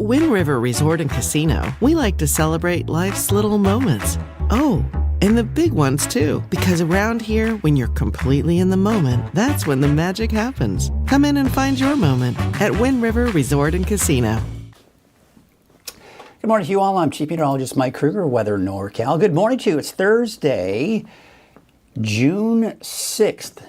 Wind River Resort and Casino, we like to celebrate life's little moments. Oh, and the big ones too, because around here, when you're completely in the moment, that's when the magic happens. Come in and find your moment at Wind River Resort and Casino. Good morning to you all. I'm Chief Meteorologist Mike Kruger, Weather NorCal. Good morning to you. It's Thursday, June 6th.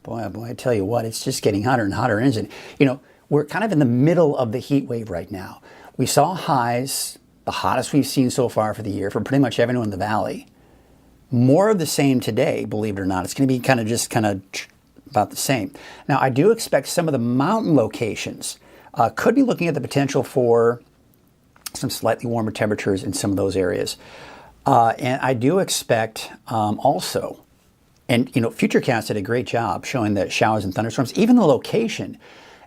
Boy, oh boy, I tell you what, it's just getting hotter and hotter, isn't it? You know, we're kind of in the middle of the heat wave right now. We saw highs, the hottest we've seen so far for the year, for pretty much everyone in the valley. More of the same today, believe it or not. It's going to be kind of about the same. Now, I do expect some of the mountain locations could be looking at the potential for some slightly warmer temperatures in some of those areas. And I do expect also, and you know, Futurecast did a great job showing the showers and thunderstorms, even the location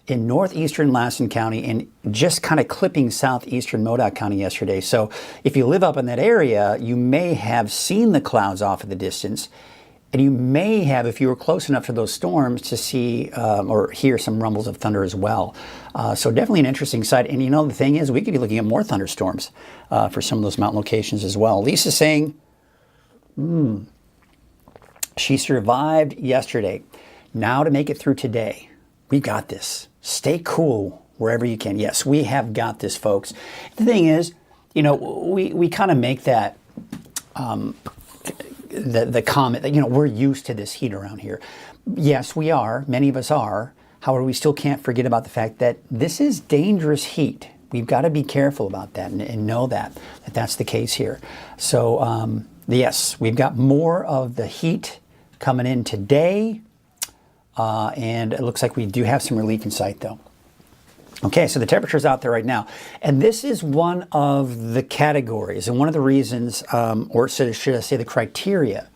in northeastern Lassen County and just kind of clipping southeastern Modoc County yesterday. So if you live up in that area, you may have seen the clouds off in the distance, and you may have, if you were close enough to those storms, to see or hear some rumbles of thunder as well. So definitely an interesting sight. And you know, the thing is, we could be looking at more thunderstorms for some of those mountain locations as well. Lisa's saying, she survived yesterday. Now to make it through today, we got this. Stay cool wherever you can. Yes, we have got this, folks. The thing is, you know, we kind of make that the comment that, you know, we're used to this heat around here. Yes, we are. Many of us are. However, we still can't forget about the fact that this is dangerous heat. We've got to be careful about that and know that that's the case here. So, yes, we've got more of the heat coming in today. And it looks like we do have some relief in sight, though. Okay, so the temperature's out there right now. And this is one of the categories and one of the reasons, or should I say the criteria,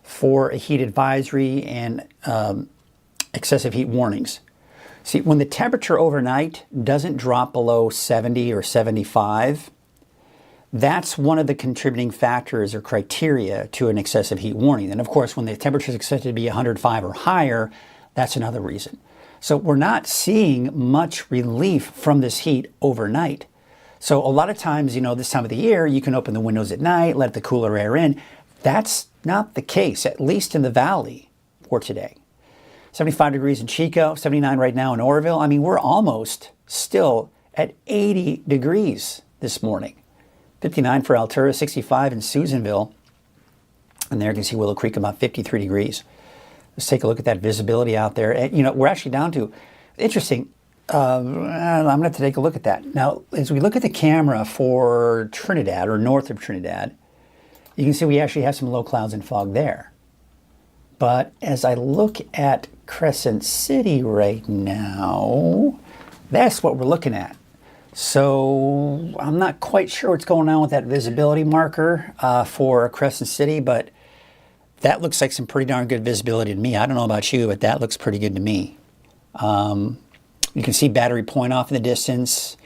for a heat advisory and excessive heat warnings. See, when the temperature overnight doesn't drop below 70 or 75, that's one of the contributing factors or criteria to an excessive heat warning. And of course, when the temperature is expected to be 105 or higher, that's another reason. So we're not seeing much relief from this heat overnight. So a lot of times, you know, this time of the year, you can open the windows at night, let the cooler air in. That's not the case, at least in the valley for today. 75 degrees in Chico, 79 right now in Oroville. I mean, we're almost still at 80 degrees this morning. 59 for Altura, 65 in Susanville. And there you can see Willow Creek about 53 degrees. Let's take a look at that visibility out there. And, you know, we're actually down to, interesting, I'm going to have to take a look at that. Now, as we look at the camera for Trinidad, or north of Trinidad, you can see we actually have some low clouds and fog there. But as I look at Crescent City right now, that's what we're looking at. So I'm not quite sure what's going on with that visibility marker for Crescent City, but that looks like some pretty darn good visibility to me. I don't know about you, but that looks pretty good to me. You can see Battery Point off in the distance.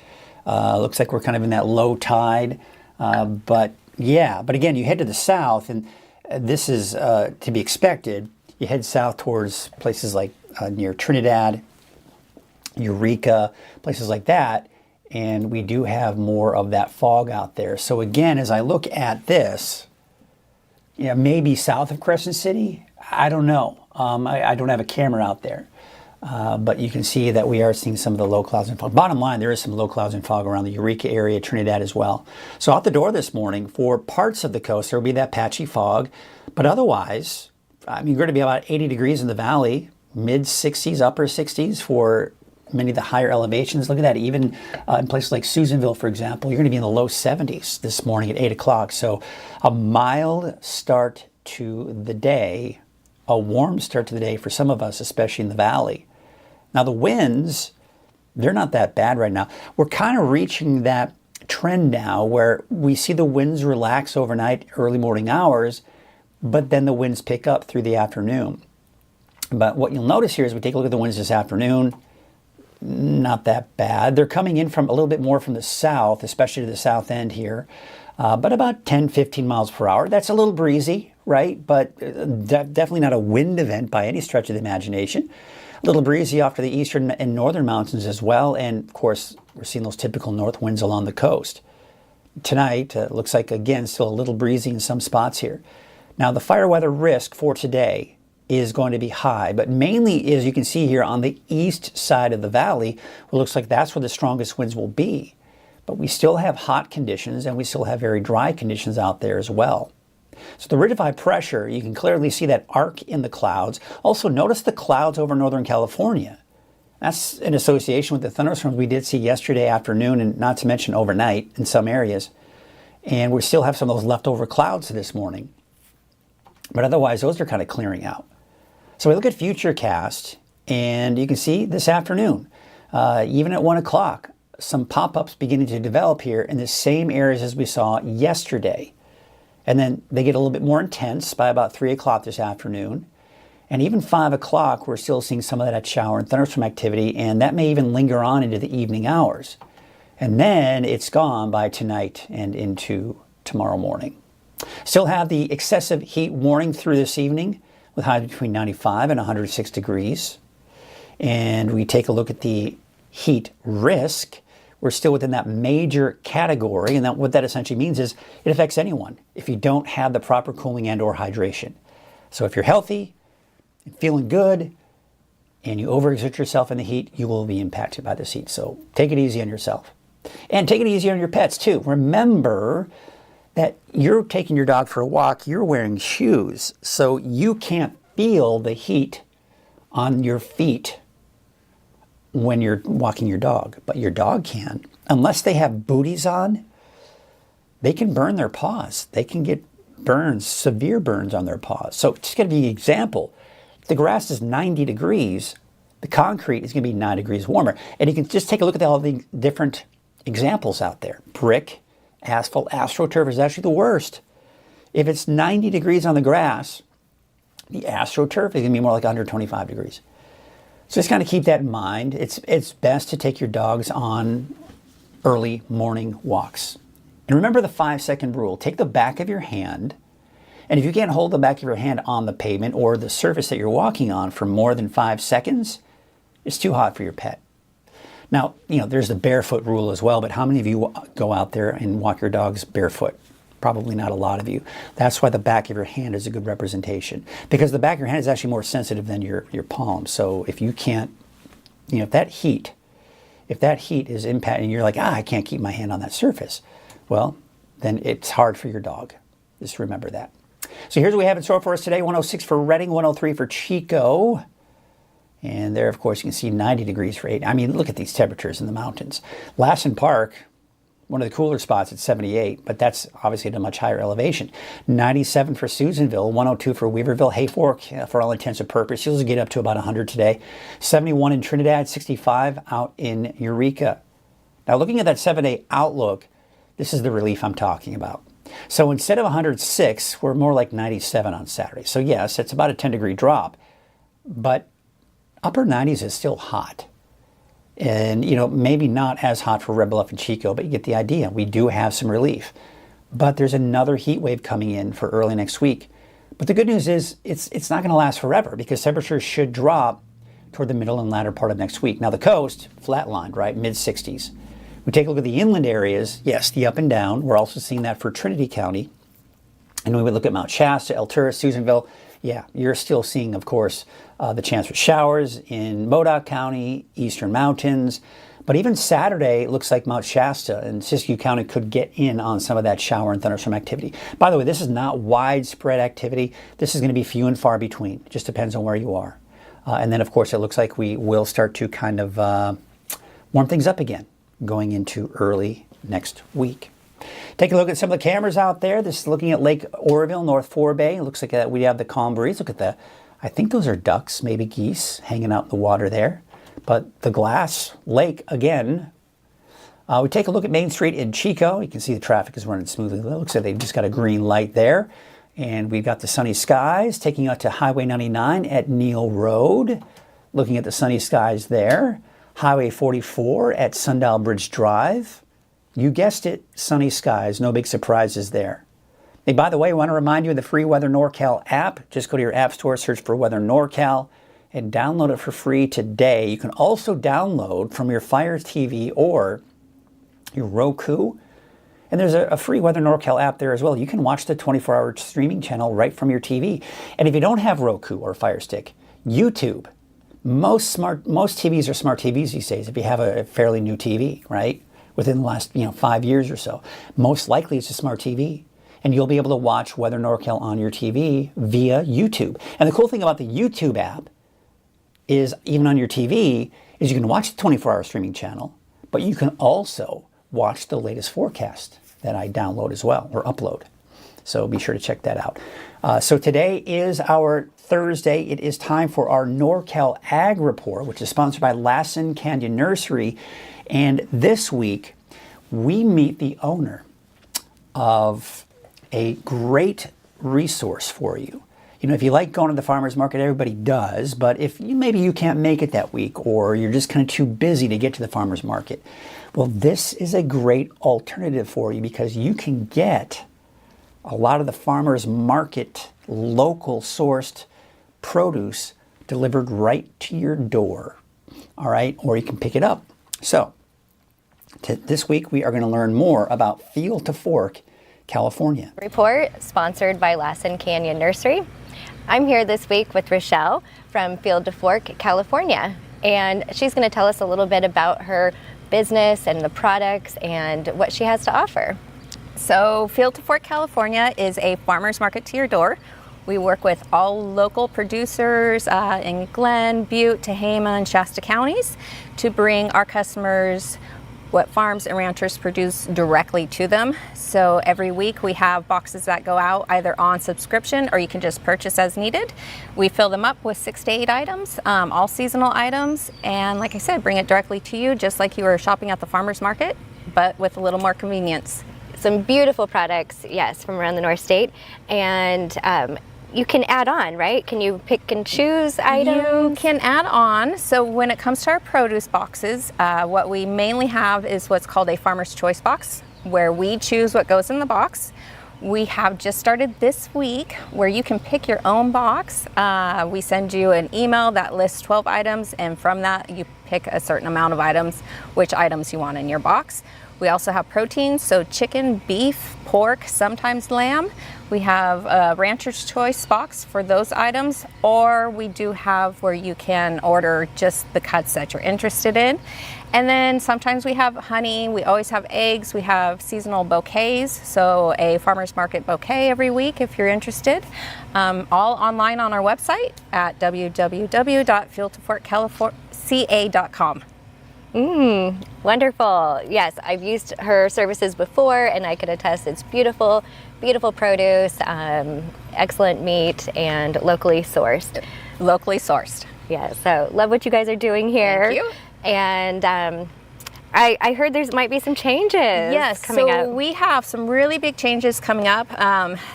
Looks like we're kind of in that low tide. But again, you head to the south, and this is to be expected. You head south towards places like near Trinidad, Eureka, places like that. And we do have more of that fog out there. So again, as I look at this, yeah, maybe south of Crescent City, I don't know. I don't have a camera out there. But you can see that we are seeing some of the low clouds and fog. Bottom line, there is some low clouds and fog around the Eureka area, Trinidad as well. So out the door this morning, for parts of the coast, there will be that patchy fog. But otherwise, I mean, you're going to be about 80 degrees in the valley, mid-60s, upper 60s for many of the higher elevations. Look at that, even in places like Susanville, for example, you're going to be in the low 70s this morning at 8 o'clock. So a mild start to the day, a warm start to the day for some of us, especially in the valley. Now the winds, they're not that bad right now. We're kind of reaching that trend now where we see the winds relax overnight, early morning hours, but then the winds pick up through the afternoon. But what you'll notice here is we take a look at the winds this afternoon, not that bad. They're coming in from a little bit more from the south, especially to the south end here, but about 10, 15 miles per hour. That's a little breezy, right? But definitely not a wind event by any stretch of the imagination. A little breezy off to the eastern and northern mountains as well. And of course, We're seeing those typical north winds along the coast. Tonight, looks like, again, still a little breezy in some spots here. Now, the fire weather risk for today is going to be high, but mainly, as you can see here, on the east side of the valley, it looks like that's where the strongest winds will be. But we still have hot conditions, and we still have very dry conditions out there as well. So the ridge of high pressure, you can clearly see that arc in the clouds. Also, notice the clouds over Northern California. That's in association with the thunderstorms we did see yesterday afternoon, and not to mention overnight in some areas. And we still have some of those leftover clouds this morning. But otherwise, those are kind of clearing out. So we look at Futurecast, and you can see this afternoon, even at 1 o'clock, some pop-ups beginning to develop here in the same areas as we saw yesterday. And then they get a little bit more intense by about 3 o'clock this afternoon. And even 5 o'clock, we're still seeing some of that shower and thunderstorm activity, and that may even linger on into the evening hours. And then it's gone by tonight and into tomorrow morning. Still have the excessive heat warning through this evening with highs between 95 and 106 degrees. And we take a look at the heat risk. We're still within that major category, and what that essentially means is it affects anyone if you don't have the proper cooling and or hydration. So if you're healthy and feeling good and you overexert yourself in the heat, you will be impacted by this heat. So take it easy on yourself. And take it easy on your pets too. Remember that you're taking your dog for a walk, you're wearing shoes, so you can't feel the heat on your feet when you're walking your dog, but your dog can. Unless they have booties on, they can burn their paws. They can get burns, severe burns on their paws. So just going to be an example. If the grass is 90 degrees, the concrete is going to be 9 degrees warmer. And you can just take a look at all the different examples out there. Brick, asphalt, AstroTurf is actually the worst. If it's 90 degrees on the grass, the AstroTurf is going to be more like 125 degrees. So just kind of keep that in mind. It's best to take your dogs on early morning walks. And remember the 5-second rule. Take the back of your hand, and if you can't hold the back of your hand on the pavement or the surface that you're walking on for more than 5 seconds, it's too hot for your pet. Now, there's the barefoot rule as well, but how many of you go out there and walk your dogs barefoot? Probably not a lot of you. That's why the back of your hand is a good representation, because the back of your hand is actually more sensitive than your palm. So if you can't, if that heat is impacting, you're like, I can't keep my hand on that surface. Well, then it's hard for your dog. Just remember that. So here's what we have in store for us today. 106 for Redding, 103 for Chico. And there, of course, you can see 90 degrees for 8. I mean, look at these temperatures in the mountains. Lassen Park, one of the cooler spots at 78, but that's obviously at a much higher elevation. 97 for Susanville, 102 for Weaverville. Hayfork, for all intents and purposes, you'll get up to about 100 today. 71 in Trinidad, 65 out in Eureka. Now, looking at that 7-day outlook, this is the relief I'm talking about. So instead of 106, we're more like 97 on Saturday. So yes, it's about a 10-degree drop, but upper 90s is still hot. And, maybe not as hot for Red Bluff and Chico, but you get the idea. We do have some relief. But there's another heat wave coming in for early next week. But the good news is it's not going to last forever, because temperatures should drop toward the middle and latter part of next week. Now, the coast, flatlined, right? Mid-60s. We take a look at the inland areas. Yes, the up and down. We're also seeing that for Trinity County. And when we look at Mount Shasta, Altura, Susanville, yeah, you're still seeing, of course, the chance for showers in Modoc County, Eastern Mountains. But even Saturday, it looks like Mount Shasta and Siskiyou County could get in on some of that shower and thunderstorm activity. By the way, this is not widespread activity. This is going to be few and far between. It just depends on where you are. And then, of course, it looks like we will start to kind of warm things up again going into early next week. Take a look at some of the cameras out there. This is looking at Lake Oroville, North Forebay. It looks like we have the calm breeze. Look at I think those are ducks, maybe geese, hanging out in the water there. But the glass lake, again. We take a look at Main Street in Chico. You can see the traffic is running smoothly. It looks like they've just got a green light there. And we've got the sunny skies taking out to Highway 99 at Neal Road. Looking at the sunny skies there. Highway 44 at Sundial Bridge Drive. You guessed it, sunny skies, no big surprises there. Hey, by the way, I want to remind you of the free Weather NorCal app. Just go to your app store, search for Weather NorCal, and download it for free today. You can also download from your Fire TV or your Roku, and there's a free Weather NorCal app there as well. You can watch the 24-hour streaming channel right from your TV. And if you don't have Roku or Fire Stick, YouTube. Most TVs are smart TVs these days if you have a fairly new TV, right? Within the last 5 years or so. Most likely it's a smart TV. And you'll be able to watch Weather NorCal on your TV via YouTube. And the cool thing about the YouTube app is, even on your TV, is you can watch the 24-hour streaming channel, but you can also watch the latest forecast that I download as well, or upload. So be sure to check that out. So today is our Thursday. It is time for our NorCal Ag Report, which is sponsored by Lassen Canyon Nursery. And this week, we meet the owner of a great resource for you. If you like going to the farmer's market, everybody does, but if maybe you can't make it that week, or you're just kind of too busy to get to the farmer's market, well, this is a great alternative for you, because you can get a lot of the farmer's market local sourced produce delivered right to your door. All right, or you can pick it up. So this week we are going to learn more about Field to Fork, California. Report sponsored by Lassen Canyon Nursery. I'm here this week with Rochelle from Field to Fork, California, and she's going to tell us a little bit about her business and the products and what she has to offer. So Field to Fork, California is a farmer's market to your door. We work with all local producers in Glenn, Butte, Tehama, and Shasta counties to bring our customers what farms and ranchers produce directly to them. So every week we have boxes that go out either on subscription, or you can just purchase as needed. We fill them up with 6 to 8 items, all seasonal items, and like I said, bring it directly to you just like you were shopping at the farmer's market, but with a little more convenience. Some beautiful products, yes, from around the North State, and you can add on, right? Can you pick and choose items? You can add on. So when it comes to our produce boxes, what we mainly have is what's called a farmer's choice box, where we choose what goes in the box. We have just started this week where you can pick your own box. We send you an email that lists 12 items, and from that you pick a certain amount of items, which items you want in your box. We also have proteins, so chicken, beef, pork, sometimes lamb. We have a rancher's choice box for those items, or we do have where you can order just the cuts that you're interested in. And then sometimes we have honey, we always have eggs, we have seasonal bouquets, so a farmer's market bouquet every week if you're interested. All online on our website at www.fieldtoforkca.com. Wonderful. Yes, I've used her services before, and I could attest it's beautiful, beautiful produce, excellent meat, and locally sourced. Locally sourced. Yeah, so love what you guys are doing here. Thank you. And I heard there might be some changes coming up. So we have some really big changes coming up.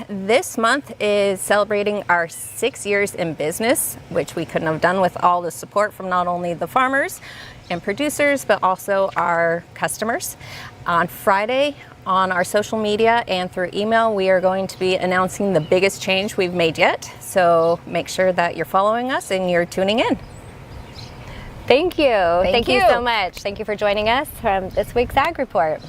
This month is celebrating our 6 years in business, which we couldn't have done with all the support from not only the farmers and producers, but also our customers. On Friday, on our social media and through email, we are going to be announcing the biggest change we've made yet. So make sure that you're following us and you're tuning in. Thank you. Thank you you so much. Thank you for joining us from this week's Ag Report.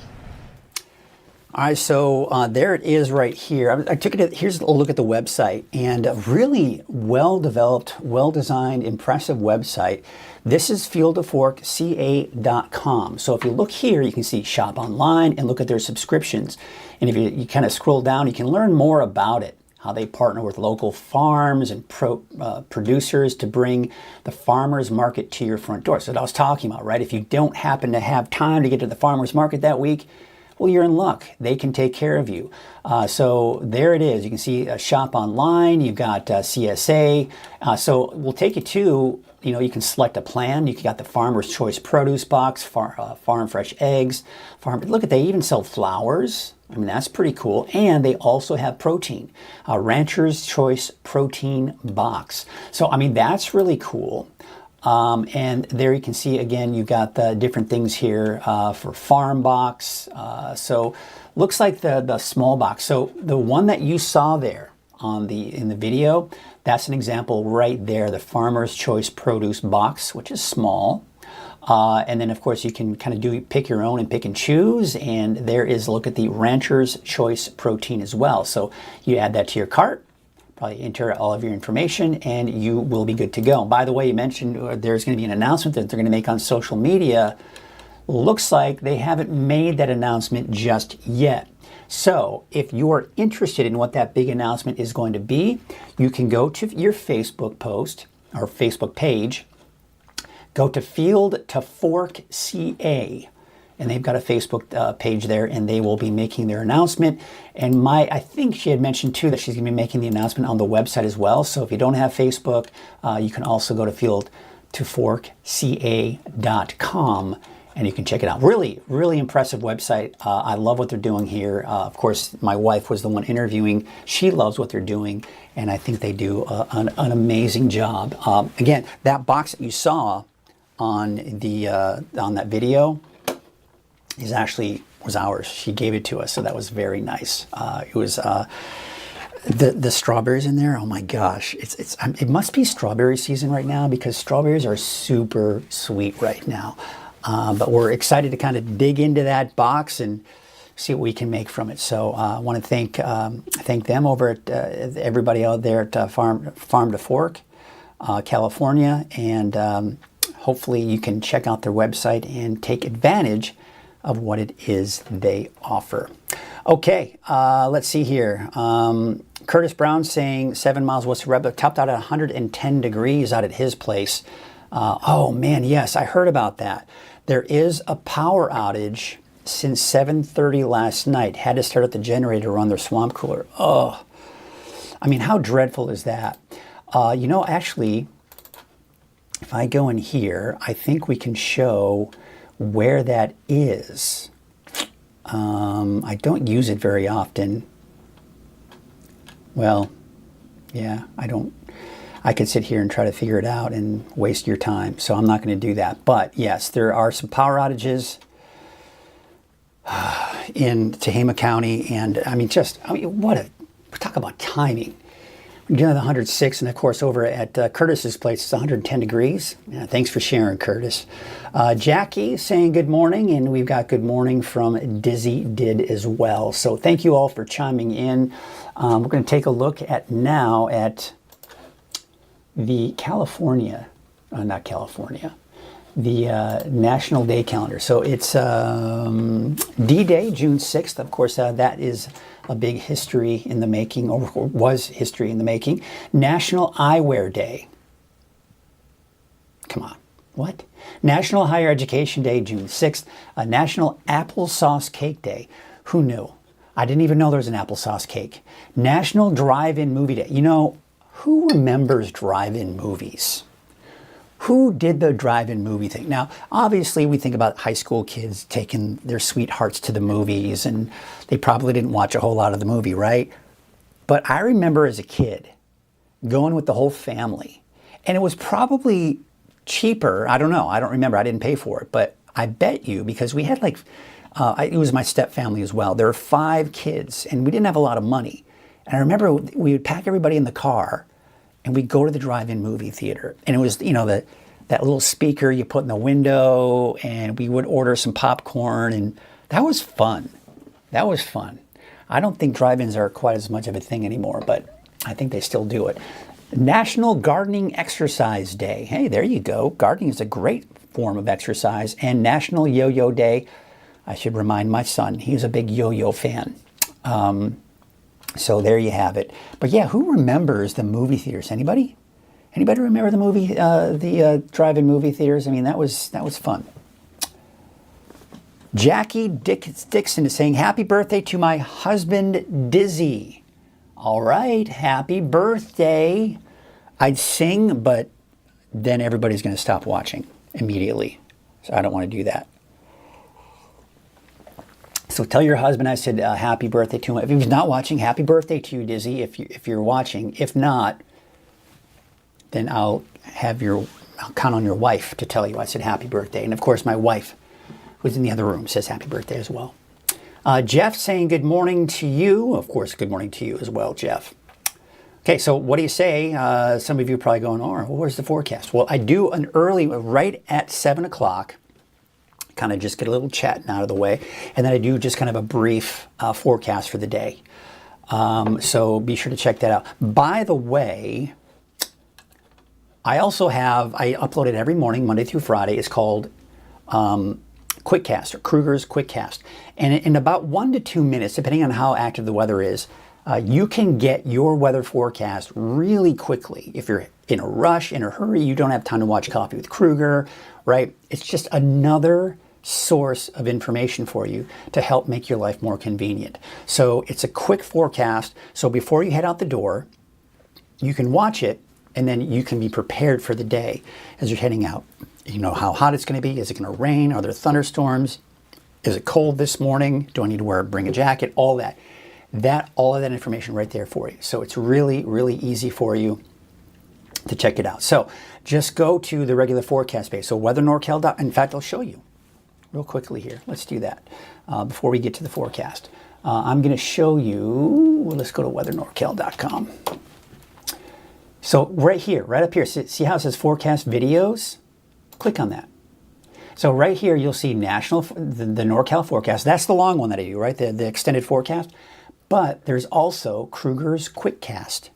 All right, so there it is right here. I took it. Here's a look at the website, and a really well-developed, well-designed, impressive website. This is fieldtoforkca.com. So if you look here, you can see shop online and look at their subscriptions. And if you kind of scroll down, you can learn more about it, how they partner with local farms and producers to bring the farmer's market to your front door. So that I was talking about, right? If you don't happen to have time to get to the farmer's market that week, well, you're in luck. They can take care of you. So there it is. You can see shop online. You've got CSA. So we'll take you to, you can select a plan. You got the Farmer's Choice Produce Box, Farm Fresh Eggs. Look at, they even sell flowers. I mean, that's pretty cool. And they also have protein, Rancher's Choice Protein Box. So, I mean, that's really cool. And there you can see, again, you got the different things here for Farm Box. So looks like the small box. So the one that you saw there in the video, that's an example right there, the Farmer's Choice Produce Box, which is small. And then, of course, you can kind of pick your own and pick and choose. And there is a look at the Rancher's Choice protein as well. So you add that to your cart, probably enter all of your information, and you will be good to go. By the way, you mentioned there's going to be an announcement that they're going to make on social media. Looks like they haven't made that announcement just yet. So if you're interested in what that big announcement is going to be, you can go to your Facebook post or Facebook page, go to Field to Fork CA, and they've got a Facebook page there, and they will be making their announcement. And I think she had mentioned too that she's going to be making the announcement on the website as well. So if you don't have Facebook, you can also go to fieldtoforkca.com. And you can check it out. Really, really impressive website. I love what they're doing here. Of course, my wife was the one interviewing. She loves what they're doing, and I think they do an amazing job. Again, that box that you saw on that video was ours. She gave it to us, so that was very nice. It was the strawberries in there. Oh my gosh, it must be strawberry season right now because strawberries are super sweet right now. But we're excited to kind of dig into that box and see what we can make from it. So I want to thank them over at everybody out there at Farm to Fork, California, and hopefully you can check out their website and take advantage of what it is they offer. Okay, let's see here. Curtis Brown saying 7 miles west of Red, topped out at 110 degrees out at his place. Oh man, yes, I heard about that. There is a power outage since 7:30 last night. Had to start up the generator to run their swamp cooler. Oh, I mean, how dreadful is that? Actually, if I go in here, I think we can show where that is. I don't use it very often. Well, yeah, I don't. I could sit here and try to figure it out and waste your time, so I'm not going to do that. But yes, there are some power outages in Tehama County, and talk about timing. We're doing the 106, and of course over at Curtis's place, it's 110 degrees. Yeah, thanks for sharing, Curtis. Jackie saying good morning, and we've got good morning from Dizzy Did as well. So thank you all for chiming in. We're going to take a look at the National Day calendar. So it's D-Day, June 6th. Of course, that is a big history in the making, or was history in the making. National Eyewear Day. Come on, what? National Higher Education Day, June 6th. National Applesauce Cake Day. Who knew? I didn't even know there was an applesauce cake. National Drive-In Movie Day. Who remembers drive-in movies? Who did the drive-in movie thing? Now, obviously, we think about high school kids taking their sweethearts to the movies, and they probably didn't watch a whole lot of the movie, right? But I remember as a kid going with the whole family, and it was probably cheaper. I don't know. I don't remember. I didn't pay for it, but I bet you, because we had it was my step family as well. There were 5 kids, and we didn't have a lot of money. And I remember we would pack everybody in the car, and we'd go to the drive-in movie theater. And it was, that little speaker you put in the window, and we would order some popcorn, and that was fun. That was fun. I don't think drive-ins are quite as much of a thing anymore, but I think they still do it. National Gardening Exercise Day. Hey, there you go. Gardening is a great form of exercise. And National Yo-Yo Day. I should remind my son, he's a big yo-yo fan. So there you have it. But yeah, who remembers the movie theaters? Anybody? Anybody remember the drive-in movie theaters? I mean, that was fun. Jackie Dixon is saying, happy birthday to my husband, Dizzy. All right, happy birthday. I'd sing, but then everybody's going to stop watching immediately. So I don't want to do that. So tell your husband I said happy birthday to him. If he's not watching, happy birthday to you, Dizzy, if you're watching. If not, then I'll count on your wife to tell you I said happy birthday. And of course, my wife, who's in the other room, says happy birthday as well. Jeff saying good morning to you. Of course, good morning to you as well, Jeff. Okay, so what do you say? Some of you are probably going, oh, well, where's the forecast? Well, I do an early, right at 7 o'clock, kind of just get a little chatting out of the way, and then I do just kind of a brief forecast for the day. So be sure to check that out. By the way, I upload it every morning, Monday through Friday. It's called Quickcast, or Kruger's Quickcast. And in about 1 to 2 minutes, depending on how active the weather is, you can get your weather forecast really quickly. If you're in a rush, in a hurry, you don't have time to watch Coffee with Kruger, right? It's just another source of information for you to help make your life more convenient. So it's a quick forecast. So before you head out the door, you can watch it, and then you can be prepared for the day as you're heading out. You know how hot it's going to be. Is it going to rain? Are there thunderstorms? Is it cold this morning? Do I need to bring a jacket? All that. All of that information right there for you. So it's really, really easy for you to check it out. So just go to the regular forecast page. So weathernorcal. In fact, I'll show you real quickly here. Let's do that before we get to the forecast. I'm going to show you. Well, let's go to weathernorcal.com. So right here, right up here, see how it says forecast videos? Click on that. So right here, you'll see the NorCal forecast. That's the long one that I do, right? The extended forecast. But there's also Kruger's Quickcast.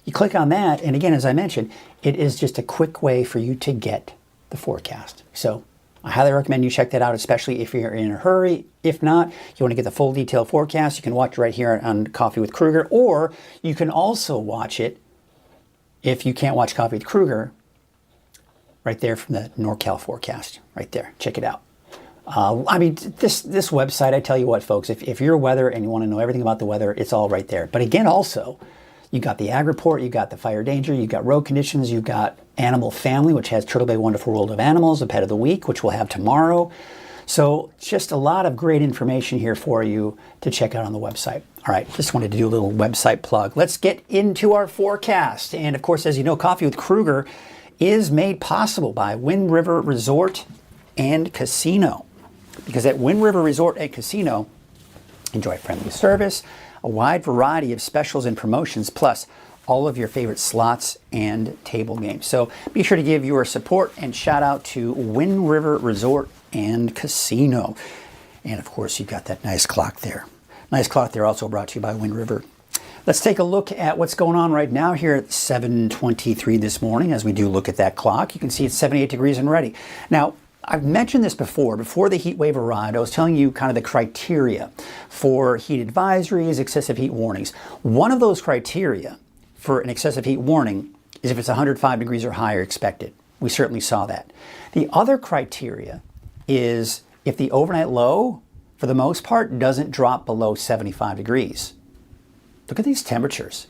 You click on that, and again, as I mentioned, it is just a quick way for you to get the forecast. So I highly recommend you check that out, especially if you're in a hurry. If not, you want to get the full detailed forecast, you can watch it right here on Coffee with Kruger, or you can also watch it if you can't watch Coffee with Kruger, right there from the NorCal forecast, right there. Check it out. I mean, this website, I tell you what, folks, if you're weather and you want to know everything about the weather, it's all right there. But again, also, you got the ag report, you got the fire danger, you got road conditions, you got Animal Family, which has Turtle Bay Wonderful World of Animals, the Pet of the Week, which we'll have tomorrow. So just a lot of great information here for you to check out on the website. All right, just wanted to do a little website plug. Let's get into our forecast. And of course, as you know, Coffee with Kruger is made possible by Wind River Resort and Casino. Because at Wind River Resort and Casino, enjoy friendly service, a wide variety of specials and promotions, plus all of your favorite slots and table games. So be sure to give your support and shout out to Wind River Resort and Casino. And of course, you've got that nice clock there. Nice clock there, also brought to you by Wind River. Let's take a look at what's going on right now here at 7:23 this morning. As we do look at that clock, you can see it's 78 degrees and ready. Now, I've mentioned this before the heat wave arrived. I was telling you kind of the criteria for heat advisories, excessive heat warnings. One of those criteria for an excessive heat warning is if it's 105 degrees or higher expected. We certainly saw that. The other criteria is if the overnight low, for the most part, doesn't drop below 75 degrees. Look at these temperatures.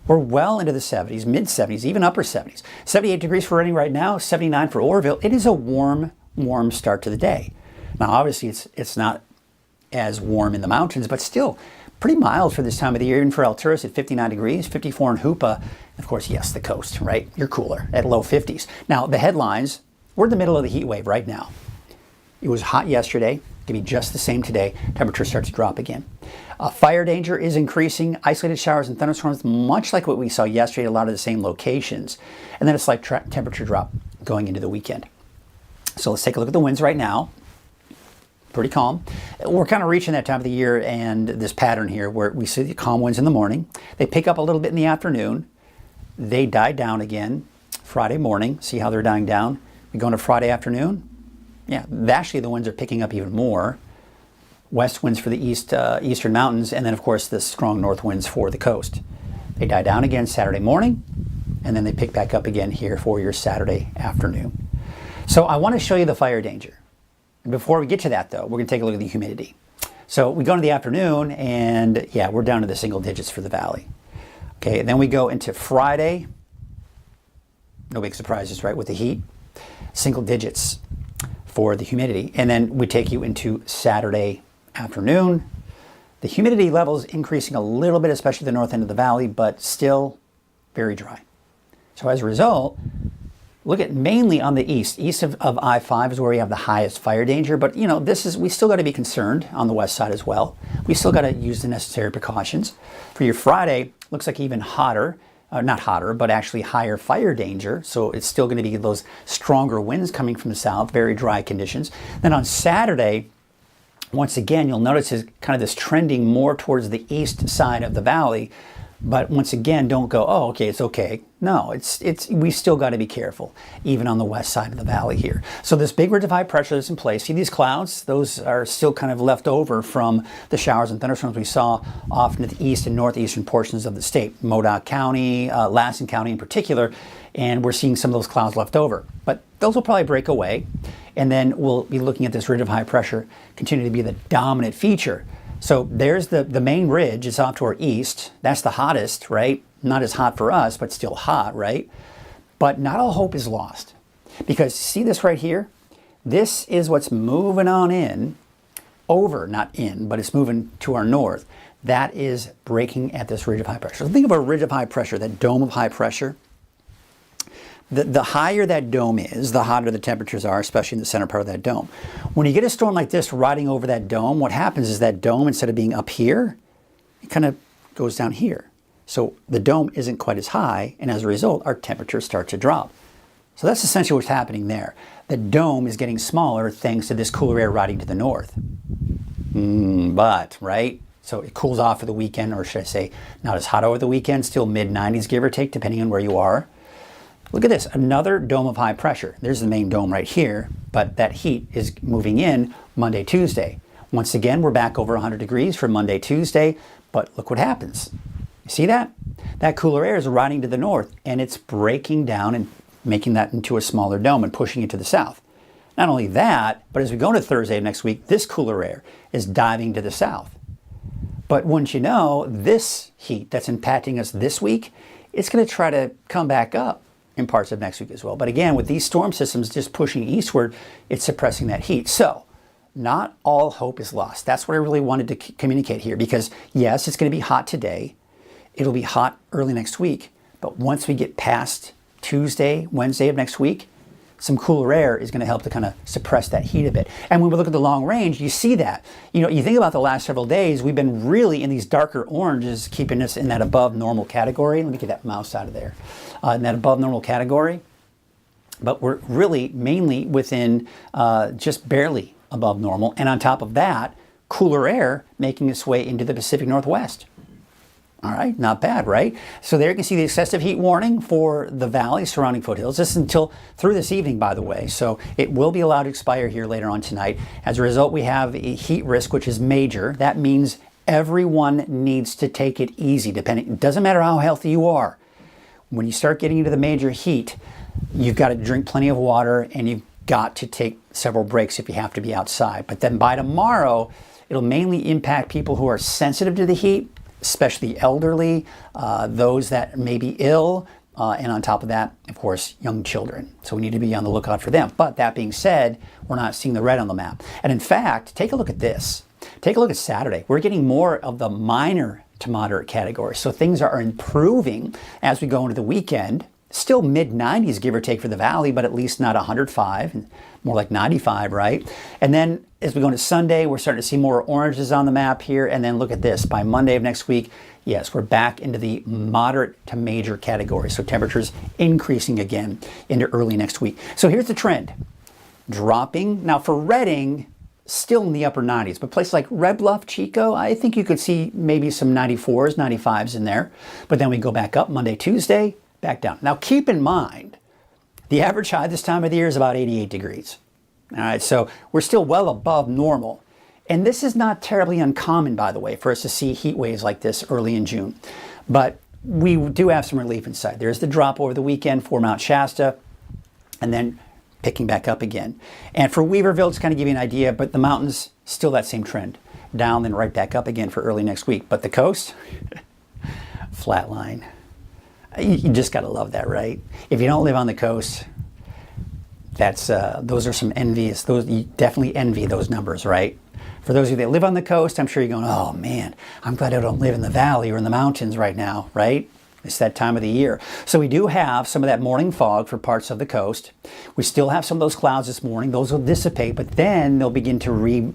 We're well into the 70s, mid 70s, even upper 70s. 78 degrees for Reading right now, 79 for Oroville. It is a warm start to the day. Now, obviously, it's not as warm in the mountains, but still pretty mild for this time of the year. Even for Alturas at 59 degrees, 54 in Hoopa. Of course, yes, the coast, right? You're cooler at low 50s. Now, the headlines, we're in the middle of the heat wave right now. It was hot yesterday. It can be just the same today. Temperature starts to drop again. Fire danger is increasing. Isolated showers and thunderstorms, much like what we saw yesterday at a lot of the same locations. And then a slight temperature drop going into the weekend. So let's take a look at the winds right now. Pretty calm. We're kind of reaching that time of the year and this pattern here where we see the calm winds in the morning. They pick up a little bit in the afternoon. They die down again Friday morning. See how they're dying down? We go into Friday afternoon. Yeah, actually the winds are picking up even more. West winds for the eastern mountains, and then of course the strong north winds for the coast. They die down again Saturday morning, and then they pick back up again here for your Saturday afternoon. So I want to show you the fire danger. And before we get to that though, we're going to take a look at the humidity. So we go into the afternoon, and yeah, we're down to the single digits for the valley. Okay, then we go into Friday. No big surprises, right, with the heat. Single digits for the humidity. And then we take you into Saturday afternoon. The humidity levels increasing a little bit, especially the north end of the valley, but still very dry. So as a result, look at mainly on the east. East of I-5 is where we have the highest fire danger, but you know, we still got to be concerned on the west side as well. We still got to use the necessary precautions. For your Friday, looks like even hotter. not hotter, but actually higher fire danger. So it's still going to be those stronger winds coming from the south, very dry conditions. Then on Saturday, once again, you'll notice is kind of this trending more towards the east side of the valley. But once again, don't go, oh, okay, it's okay. No, we still got to be careful, even on the west side of the valley here. So this big ridge of high pressure that's in place, see these clouds? Those are still kind of left over from the showers and thunderstorms we saw off into the east and northeastern portions of the state, Modoc County, Lassen County in particular, and we're seeing some of those clouds left over. But those will probably break away, and then we'll be looking at this ridge of high pressure continue to be the dominant feature. So there's the main ridge. It's off to our east. That's the hottest, right? Not as hot for us, but still hot, right? But not all hope is lost. Because see this right here? This is what's moving on in, over, not in, but it's moving to our north. That is breaking at this ridge of high pressure. So think of a ridge of high pressure, that dome of high pressure. The higher that dome is, the hotter the temperatures are, especially in the center part of that dome. When you get a storm like this riding over that dome, what happens is that dome, instead of being up here, it kind of goes down here. So the dome isn't quite as high, and as a result, our temperatures start to drop. So that's essentially what's happening there. The dome is getting smaller thanks to this cooler air riding to the north. But, right? So it cools off for the weekend, or should I say, not as hot over the weekend, still mid-90s, give or take, depending on where you are. Look at this, another dome of high pressure. There's the main dome right here, but that heat is moving in Monday, Tuesday. Once again, we're back over 100 degrees for Monday, Tuesday, but look what happens. You see that? That cooler air is riding to the north, and it's breaking down and making that into a smaller dome and pushing it to the south. Not only that, but as we go to Thursday of next week, this cooler air is diving to the south. But wouldn't you know, this heat that's impacting us this week, it's going to try to come back up in parts of next week as well. But again, with these storm systems just pushing eastward, it's suppressing that heat. So not all hope is lost. That's what I really wanted to communicate here, because yes, it's going to be hot today. It'll be hot early next week. But once we get past Tuesday, Wednesday of next week, some cooler air is going to help to kind of suppress that heat a bit. And when we look at the long range, you see that. You know, you think about the last several days, we've been really in these darker oranges, keeping us in that above normal category. Let me get that mouse out of there. In that above normal category. But we're really mainly within just barely above normal. And on top of that, cooler air making its way into the Pacific Northwest. All right, not bad, right? So there you can see the excessive heat warning for the valley surrounding foothills. This is until through this evening, by the way. So it will be allowed to expire here later on tonight. As a result, we have a heat risk, which is major. That means everyone needs to take it easy. It doesn't matter how healthy you are. When you start getting into the major heat, you've got to drink plenty of water, and you've got to take several breaks if you have to be outside. But then by tomorrow, it'll mainly impact people who are sensitive to the heat, especially elderly, those that may be ill, and on top of that, of course, young children. So we need to be on the lookout for them. But that being said, we're not seeing the red on the map. And in fact, take a look at this. Take a look at Saturday. We're getting more of the minor to moderate category. So things are improving as we go into the weekend. Still mid-90s, give or take, for the valley, but at least not 105, more like 95, right? And then as we go into Sunday, we're starting to see more oranges on the map here. And then look at this. By Monday of next week, yes, we're back into the moderate to major category. So temperatures increasing again into early next week. So here's the trend. Dropping. Now for Redding, still in the upper 90s, but places like Red Bluff, Chico, I think you could see maybe some 94s, 95s in there. But then we go back up Monday, Tuesday, back down. Now keep in mind, the average high this time of the year is about 88 degrees. All right, so we're still well above normal. And this is not terribly uncommon, by the way, for us to see heat waves like this early in June. But we do have some relief in sight. There's the drop over the weekend for Mount Shasta, and then picking back up again. And for Weaverville, to kind of give you an idea, but the mountains, still that same trend. Down, then right back up again for early next week. But the coast, flat line. You just got to love that, right? If you don't live on the coast, that's those are some envious. Those you definitely envy those numbers, right? For those of you that live on the coast, I'm sure you're going, oh man, I'm glad I don't live in the valley or in the mountains right now, right? It's that time of the year. So we do have some of that morning fog for parts of the coast. We still have some of those clouds this morning. Those will dissipate, but then they'll begin to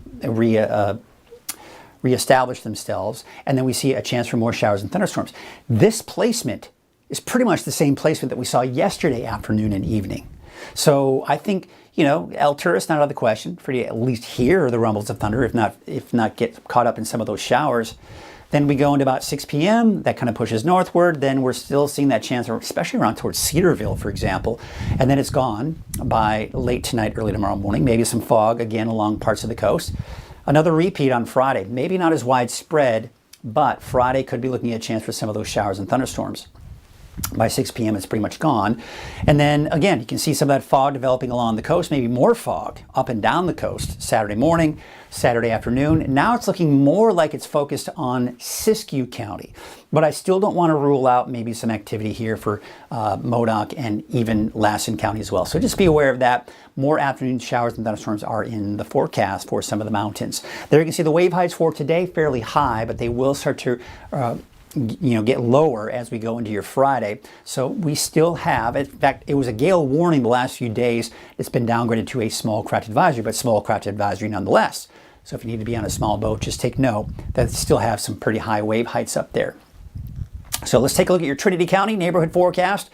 reestablish themselves, and then we see a chance for more showers and thunderstorms. This placement is pretty much the same placement that we saw yesterday afternoon and evening. So I think, El Tourist, not out of the question for you to at least hear the rumbles of thunder, if not get caught up in some of those showers. Then we go into about 6 p.m. That kind of pushes northward. Then we're still seeing that chance, especially around towards Cedarville, for example. And then it's gone by late tonight, early tomorrow morning. Maybe some fog again along parts of the coast. Another repeat on Friday. Maybe not as widespread, but Friday could be looking at a chance for some of those showers and thunderstorms. By 6 p.m. it's pretty much gone. And then again, you can see some of that fog developing along the coast, maybe more fog up and down the coast Saturday morning, Saturday afternoon. Now it's looking more like it's focused on Siskiyou County. But I still don't want to rule out maybe some activity here for Modoc and even Lassen County as well. So just be aware of that. More afternoon showers and thunderstorms are in the forecast for some of the mountains. There you can see the wave heights for today fairly high, but they will start to get lower as we go into your Friday. So we still have, in fact, it was a gale warning the last few days. It's been downgraded to a small craft advisory, but small craft advisory nonetheless. So if you need to be on a small boat, just take note that still have some pretty high wave heights up there. So let's take a look at your Trinity County neighborhood forecast.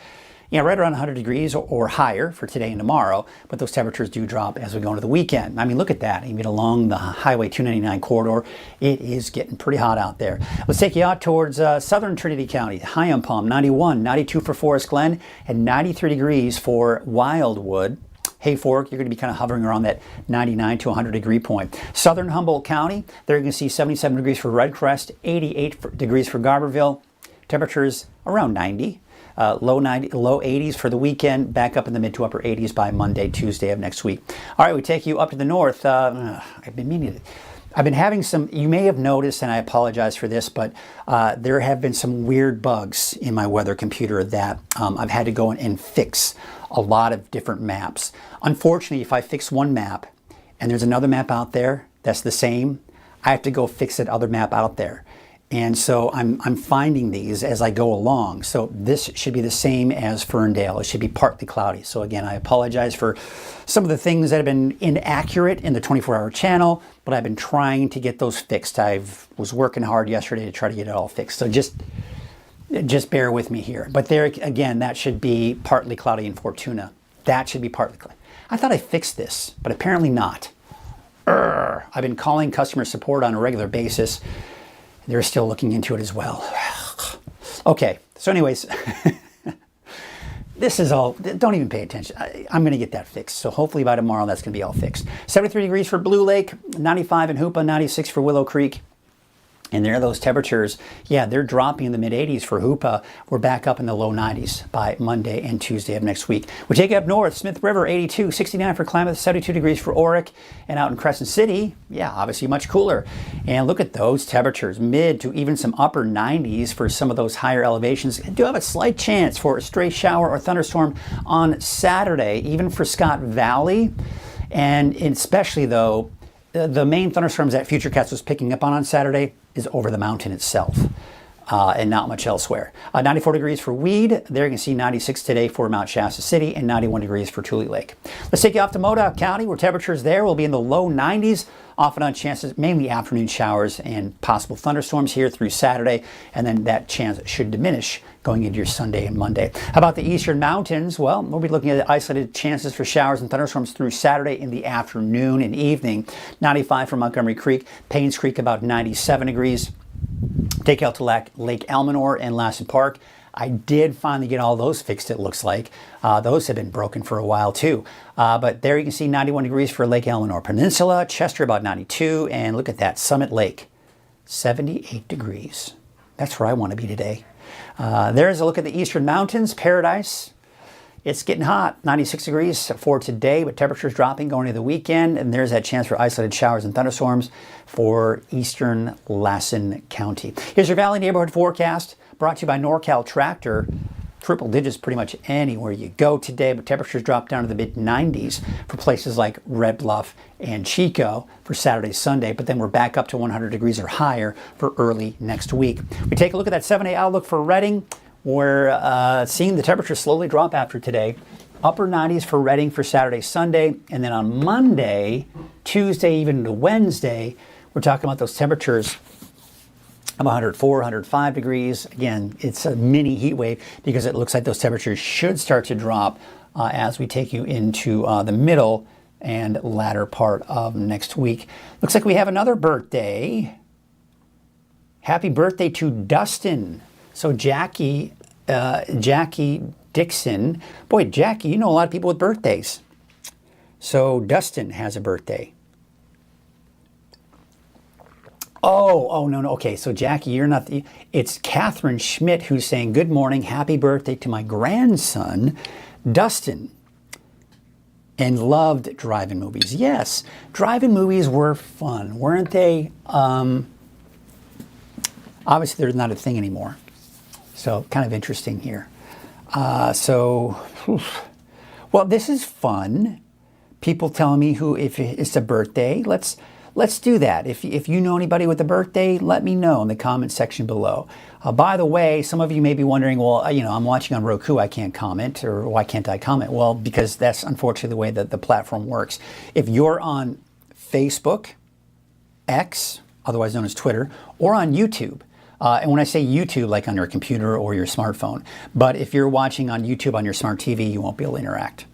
Right around 100 degrees or higher for today and tomorrow, but those temperatures do drop as we go into the weekend. I mean, look at that. Even along the Highway 299 corridor, it is getting pretty hot out there. Let's take you out towards southern Trinity County, Hyam Palm, 91, 92 for Forest Glen, and 93 degrees for Wildwood. Hayfork, you're going to be kind of hovering around that 99 to 100 degree point. Southern Humboldt County, there you can see 77 degrees for Red Crest, 88 degrees for Garberville. Temperatures around 90. Low 80s for the weekend, back up in the mid to upper 80s by Monday, Tuesday of next week. All right, we take you up to the north. I've been having some, you may have noticed, and I apologize for this, but there have been some weird bugs in my weather computer that I've had to go in and fix a lot of different maps. Unfortunately, if I fix one map and there's another map out there that's the same, I have to go fix that other map out there. And so I'm finding these as I go along. So this should be the same as Ferndale. It should be partly cloudy. So again, I apologize for some of the things that have been inaccurate in the 24-hour channel, but I've been trying to get those fixed. I was working hard yesterday to try to get it all fixed. So just bear with me here. But there again, that should be partly cloudy in Fortuna. That should be partly cloudy. I thought I fixed this, but apparently not. I've been calling customer support on a regular basis. They're still looking into it as well. Okay, so anyways, this is all, don't even pay attention. I'm going to get that fixed. So hopefully by tomorrow that's going to be all fixed. 73 degrees for Blue Lake, 95 in Hoopa, 96 for Willow Creek. And there are those temperatures. Yeah, they're dropping in the mid-80s for Hoopa. We're back up in the low 90s by Monday and Tuesday of next week. We take it up north, Smith River, 82, 69 for Klamath, 72 degrees for Orick. And out in Crescent City, yeah, obviously much cooler. And look at those temperatures, mid to even some upper 90s for some of those higher elevations. I do have a slight chance for a stray shower or thunderstorm on Saturday, even for Scott Valley. And especially, though, the main thunderstorms that Futurecast was picking up on Saturday is over the mountain itself and not much elsewhere. 94 degrees for Weed. There you can see 96 today for Mount Shasta City and 91 degrees for Tule Lake. Let's take you off to Modoc County, where temperatures there will be in the low 90s, off and on chances, mainly afternoon showers and possible thunderstorms here through Saturday, and then that chance should diminish going into your Sunday and Monday. How about the eastern mountains? Well, we'll be looking at isolated chances for showers and thunderstorms through Saturday in the afternoon and evening. 95 for Montgomery Creek, Paynes Creek about 97 degrees. Take out to Lake Almanor and Lassen Park. I did finally get all those fixed, it looks like. Those have been broken for a while too. But there you can see 91 degrees for Lake Almanor Peninsula, Chester about 92, and look at that, Summit Lake, 78 degrees. That's where I want to be today. There's a look at the eastern mountains, Paradise. It's getting hot, 96 degrees for today, but temperatures dropping going into the weekend, and there's that chance for isolated showers and thunderstorms for eastern Lassen County. Here's your Valley neighborhood forecast, brought to you by NorCal Tractor. Triple digits pretty much anywhere you go today, but temperatures drop down to the mid-90s for places like Red Bluff and Chico for Saturday, Sunday, but then we're back up to 100 degrees or higher for early next week. We take a look at that 7-day outlook for Redding. We're seeing the temperature slowly drop after today. Upper 90s for Redding for Saturday, Sunday, and then on Monday, Tuesday, even into Wednesday, we're talking about those temperatures I'm 104, 105 degrees. Again, it's a mini heat wave because it looks like those temperatures should start to drop as we take you into the middle and latter part of next week. Looks like we have another birthday. Happy birthday to Dustin. So Jackie Dixon. Boy, Jackie, you know a lot of people with birthdays. So Dustin has a birthday. Oh, no. Okay, so Jackie, you're not the... It's Catherine Schmidt who's saying, good morning, happy birthday to my grandson, Dustin. And loved drive-in movies. Yes, drive-in movies were fun, weren't they? Obviously, they're not a thing anymore. So, kind of interesting here. Well, this is fun. People telling me if it's a birthday, let's do that. If you know anybody with a birthday, let me know in the comment section below. By the way, some of you may be wondering, well, I'm watching on Roku, I can't comment, or why can't I comment? Well, because that's unfortunately the way that the platform works. If you're on Facebook, X, otherwise known as Twitter, or on YouTube, and when I say YouTube, like on your computer or your smartphone, but if you're watching on YouTube on your smart TV, you won't be able to interact.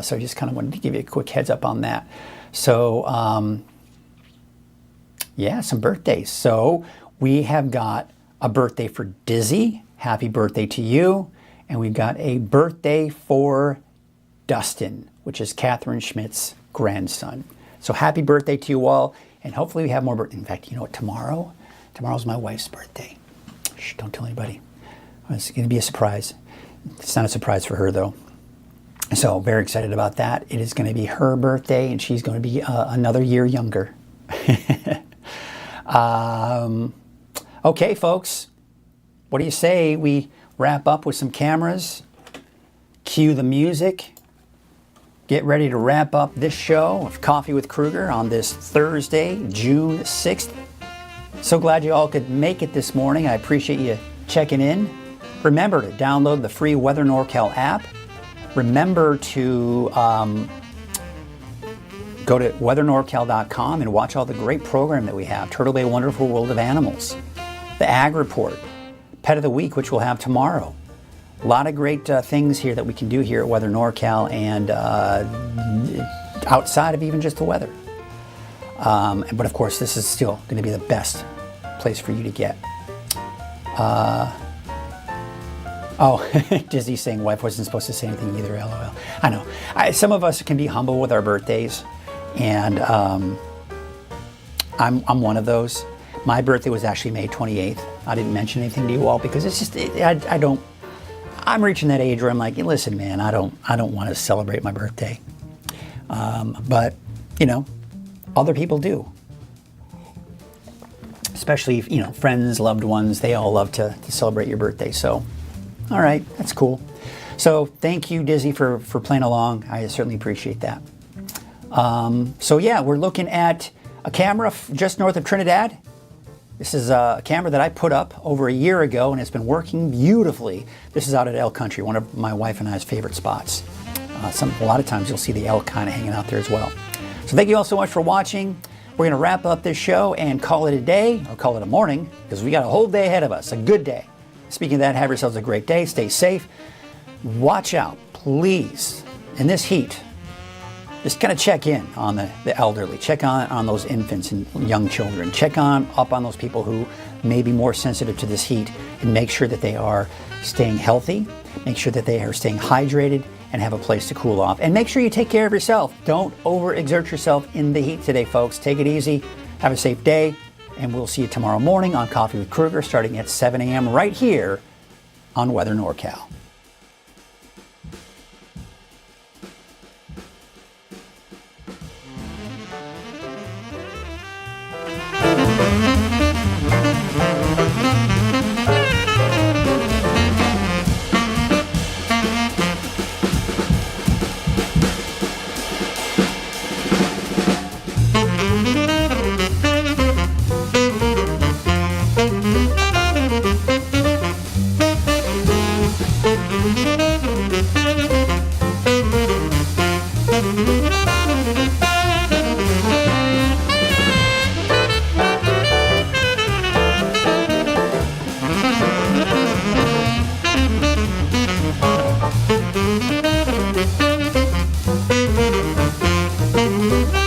So I just kind of wanted to give you a quick heads up on that. So, yeah, some birthdays. So we have got a birthday for Dizzy. Happy birthday to you. And we've got a birthday for Dustin, which is Catherine Schmidt's grandson. So happy birthday to you all. And hopefully we have more birthdays. In fact, you know what, tomorrow's my wife's birthday. Shh, don't tell anybody. It's going to be a surprise. It's not a surprise for her, though. So very excited about that. It is going to be her birthday, and she's going to be another year younger. Okay, folks, what do you say we wrap up with some cameras, cue the music, get ready to wrap up this show of Coffee with Kruger on this Thursday, June 6th. So glad you all could make it this morning. I appreciate you checking in. Remember to download the free Weather NorCal app. Remember to go to weathernorcal.com and watch all the great program that we have. Turtle Bay Wonderful World of Animals, the Ag Report, Pet of the Week, which we'll have tomorrow. A lot of great things here that we can do here at Weather NorCal and outside of even just the weather. But of course, this is still going to be the best place for you to get. Dizzy saying wife wasn't supposed to say anything either, LOL. I know. Some of us can be humble with our birthdays, and I'm one of those. My birthday was actually May 28th. I didn't mention anything to you all because it's just, I'm reaching that age where I'm like, listen, man, I don't want to celebrate my birthday. But, other people do. Especially, friends, loved ones, they all love to celebrate your birthday. So, all right, that's cool. So thank you, Dizzy, for playing along. I certainly appreciate that. So yeah, we're looking at a camera just north of Trinidad. This is a camera that I put up over a year ago, and it's been working beautifully. This is out at Elk Country, one of my wife and I's favorite spots. A lot of times you'll see the elk kind of hanging out there as well. So thank you all so much for watching. We're going to wrap up this show and call it a day, or call it a morning, because we got a whole day ahead of us, a good day. Speaking of that, have yourselves a great day. Stay safe. Watch out, please. In this heat, just kind of check in on the elderly. Check on those infants and young children. Check up on those people who may be more sensitive to this heat, and make sure that they are staying healthy. Make sure that they are staying hydrated and have a place to cool off. And make sure you take care of yourself. Don't overexert yourself in the heat today, folks. Take it easy. Have a safe day. And we'll see you tomorrow morning on Coffee with Kruger starting at 7 a.m. right here on Weather NorCal. Bye.